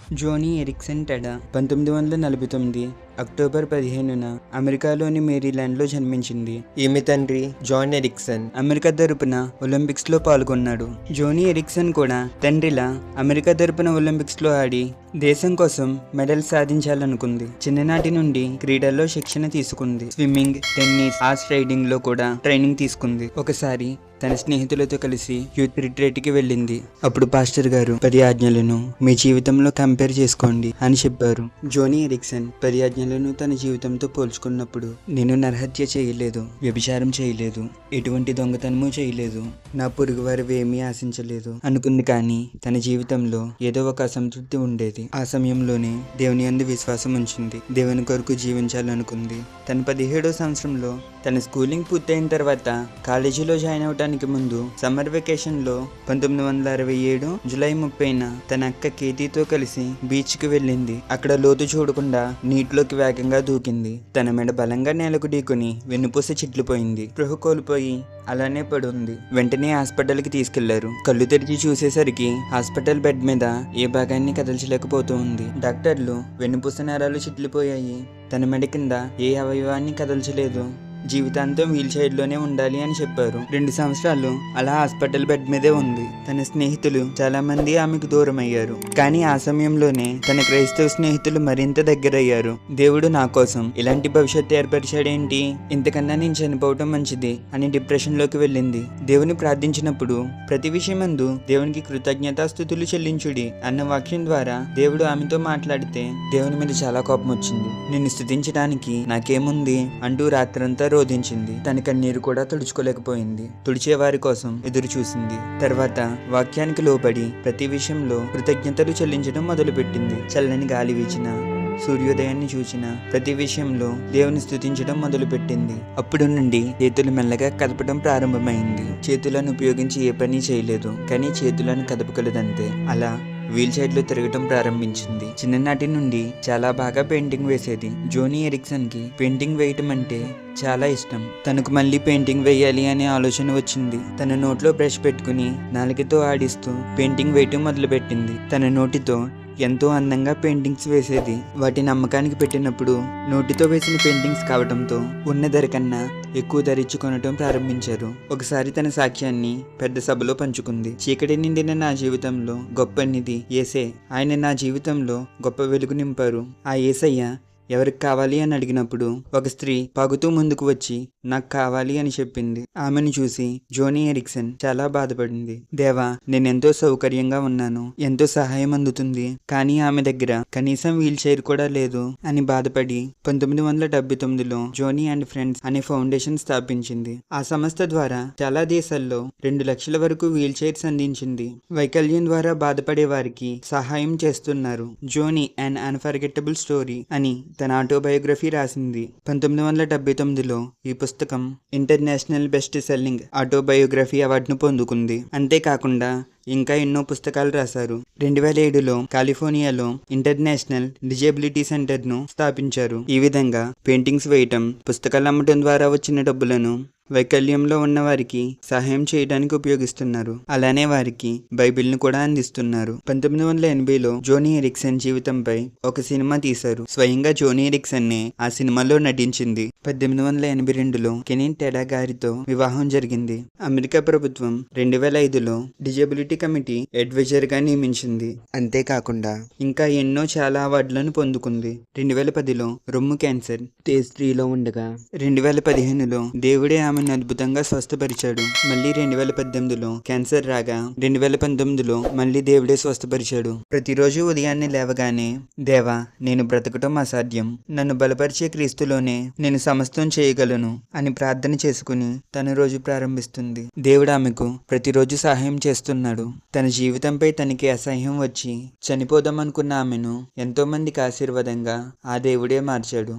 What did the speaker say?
జోనీ Ericsson టెడా 1949 October 15న అమెరికాలోని మేరీల్యాండ్లో జన్మించింది. ఈమె తండ్రి జాన్ ఎరిక్సన్ అమెరికా తరపున ఒలింపిక్స్లో పాల్గొన్నాడు. జోనీ ఎరిక్సన్ కూడా తండ్రిలా అమెరికా తరపున ఒలింపిక్స్లో ఆడి దేశం కోసం మెడల్ సాధించాలనుకుంది. చిన్ననాటి నుండి క్రీడల్లో శిక్షణ తీసుకుంది. స్విమ్మింగ్, టెన్నిస్, హార్స్ రైడింగ్ లో కూడా ట్రైనింగ్ తీసుకుంది. ఒకసారి తన స్నేహితులతో కలిసి యూత్ రిట్రీట్కి వెళ్ళింది. అప్పుడు పాస్టర్ గారు 10 ఆజ్ఞలను మీ జీవితంలో కంపేర్ చేసుకోండి అని చెప్పారు. జోనీ ఎరిక్సన్ 10 ఆజ్ఞలను తన జీవితంతో పోల్చుకున్నప్పుడు, నేను నరహత్య చేయలేదు, వ్యభిచారం చేయలేదు, ఎటువంటి దొంగతనము చేయలేదు, నా పొరుగువారు ఏమీ ఆశించలేదు అనుకుంది. కానీ తన జీవితంలో ఏదో ఒక అసంతృప్తి ఉండేది. ఆ సమయంలోనే దేవుని యందు విశ్వాసం ఉంచింది. దేవుని కొరకు జీవించాలనుకుంది. తన 17వ సంవత్సరంలో తన స్కూలింగ్ పూర్తయిన తర్వాత కాలేజీలో జాయిన్ అవడానికి ముందు సమ్మర్ వెకేషన్ లో 1967 జూలై 30న తన అక్క కేతీతో కలిసి బీచ్ కి వెళ్ళింది. అక్కడ లోతు చూడకుండా నీటిలోకి వేగంగా దూకింది. తన మెడ బలంగా నేలకు ఢీకొని వెన్నుపూస చిట్లిపోయింది. స్పృహ కోల్పోయి అలానే పడుంది. వెంటనే హాస్పిటల్ కి తీసుకెళ్లారు. కళ్ళు తెరిచి చూసేసరికి హాస్పిటల్ బెడ్ మీద ఏ భాగాన్ని కదల్చలేకపోతూ ఉంది. డాక్టర్లు వెన్నుపూస నరాలు చిట్లిపోయాయి, తన మెడ కింద ఏ అవయవాన్ని కదల్చలేదు, జీవితాంతం వీల్ చైర్ లోనే ఉండాలి అని చెప్పారు. 2 సంవత్సరాలు అలా హాస్పిటల్ బెడ్ మీదే ఉంది. తన స్నేహితులు చాలా మంది ఆమెకు దూరం అయ్యారు. కానీ ఆ సమయంలోనే తన క్రైస్తవ స్నేహితులు మరింత దగ్గరయ్యారు. దేవుడు నా కోసం ఇలాంటి భవిష్యత్తు ఏర్పరిచాడేంటి, ఇంతకన్నా నేను చనిపోవటం మంచిది అని డిప్రెషన్ లోకి వెళ్ళింది. దేవుని ప్రార్థించినప్పుడు ప్రతి విషయమందు దేవునికి కృతజ్ఞతాస్తుతులు చెల్లించుడి అన్న వాక్యం ద్వారా దేవుడు ఆమెతో మాట్లాడితే దేవుని మీద చాలా కోపం వచ్చింది. నిన్ను స్తుతించడానికి నాకేముంది అంటూ రాత్రంతా రోధించింది. తన కన్నీరు కూడా తుడుచుకోలేకపోయింది. తుడిచేవారి కోసం ఎదురు చూసింది. తర్వాత వాక్యానికి లోబడి ప్రతి విషయంలో కృతజ్ఞతలు చెల్లించడం మొదలుపెట్టింది. చల్లని గాలి వీచిన, సూర్యోదయాన్ని చూసిన ప్రతి విషయంలో దేవుని స్తుతించడం మొదలుపెట్టింది. అప్పుడు నుండి చేతులు మెల్లగా కదపడం ప్రారంభమైంది. చేతులను ఉపయోగించి ఏ పని చేయలేదు, కానీ చేతులను కదపగలదంతే. అలా వీల్ చైర్ లో తిరగటం ప్రారంభించింది. చిన్ననాటి నుండి చాలా బాగా పెయింటింగ్ వేసేది. జోనీ ఎరిక్సన్ కి పెయింటింగ్ వేయటం అంటే చాలా ఇష్టం. తనకు మళ్ళీ పెయింటింగ్ వేయాలి అనే ఆలోచన వచ్చింది. తన నోట్లో బ్రష్ పెట్టుకుని నాలుకతో ఆడిస్తూ పెయింటింగ్ వేయటం మొదలుపెట్టింది. తన నోటితో ఎంతో అందంగా పెయింటింగ్స్ వేసేది. వాటిని అమ్మకానికి పెట్టినప్పుడు నోటితో వేసిన పెయింటింగ్స్ కావడంతో ఉన్న ధర కన్నా ఎక్కువ ధర ఇచ్చి కొనటం ప్రారంభించారు. ఒకసారి తన సాక్ష్యాన్ని పెద్ద సభలో పంచుకుంది. చీకటి నిండిన నా జీవితంలో గొప్ప నిధి యేసే. ఆయన నా జీవితంలో గొప్ప వెలుగు నింపారు. ఆ యేసయ్య ఎవరికి కావాలి అని అడిగినప్పుడు ఒక స్త్రీ పగుతూ ముందుకు వచ్చి నాకు కావాలి అని చెప్పింది. ఆమెను చూసి జోనీ ఎరిక్సన్ చాలా బాధపడింది. దేవా, నేనెంతో సౌకర్యంగా ఉన్నాను, ఎంతో సహాయం అందుతుంది, కానీ ఆమె దగ్గర కనీసం వీల్ చైర్ కూడా లేదు అని బాధపడి 1979లో జోనీ అండ్ ఫ్రెండ్స్ అనే ఫౌండేషన్ స్థాపించింది. ఆ సంస్థ ద్వారా చాలా దేశాల్లో 2 లక్షల వరకు వీల్ చైర్స్ అందించింది. వైకల్యం ద్వారా బాధపడే వారికి సహాయం చేస్తున్నారు. జోనీ అండ్ అన్ఫర్గెట్టబుల్ స్టోరీ అని తన ఆటోబయోగ్రఫీ రాసింది. 1979లో ఈ పుస్తకం ఇంటర్నేషనల్ బెస్ట్ సెల్లింగ్ ఆటోబయోగ్రఫీ అవార్డును పొందుకుంది. అంతేకాకుండా ఇంకా ఎన్నో పుస్తకాలు రాశారు. 2007లో కాలిఫోర్నియాలో ఇంటర్నేషనల్ డిజేబిలిటీ సెంటర్ ను స్థాపించారు. ఈ విధంగా పెయింటింగ్స్ వేయటం, పుస్తకాలు అమ్మటం ద్వారా వచ్చిన డబ్బులను వైకల్యంలో ఉన్న వారికి సహాయం చేయడానికి ఉపయోగిస్తున్నారు. అలానే వారికి బైబిల్ను కూడా అందిస్తున్నారు. 1980లో జోనీ ఎరిక్సన్ జీవితంపై ఒక సినిమా తీశారు. స్వయంగా జోనీ ఎరిక్సన్ నే ఆ సినిమాలో నటించింది. 1882లో కెనీ టెడా గారితో వివాహం జరిగింది. అమెరికా ప్రభుత్వం 2005లో డిజేబిలిటీ కమిటీ అడ్వైజర్ గా నియమించింది. అంతేకాకుండా ఇంకా ఎన్నో చాలా అవార్డులను పొందుకుంది. 2010లో రొమ్ము క్యాన్సర్ స్టేజ్ 3లో ఉండగా 2015లో దేవుడే ఆమెను అద్భుతంగా స్వస్థపరిచాడు. మళ్ళీ 2018లో క్యాన్సర్ రాగా 2019లో మళ్ళీ దేవుడే స్వస్థపరిచాడు. ప్రతిరోజు ఉదయాన్నే లేవగానే దేవా, నేను బ్రతకటం అసాధ్యం, నన్ను బలపరిచే క్రీస్తులోనే నేను సమస్తం చేయగలను అని ప్రార్థన చేసుకుని తన రోజు ప్రారంభిస్తుంది. దేవుడు ఆమెకు ప్రతిరోజు సహాయం చేస్తున్నాడు. తన జీవితంపై తనకి అసహ్యం వచ్చి చనిపోదాం అనుకున్న ఆమెను ఎంతో మందికి ఆశీర్వాదంగా ఆ దేవుడే మార్చాడు.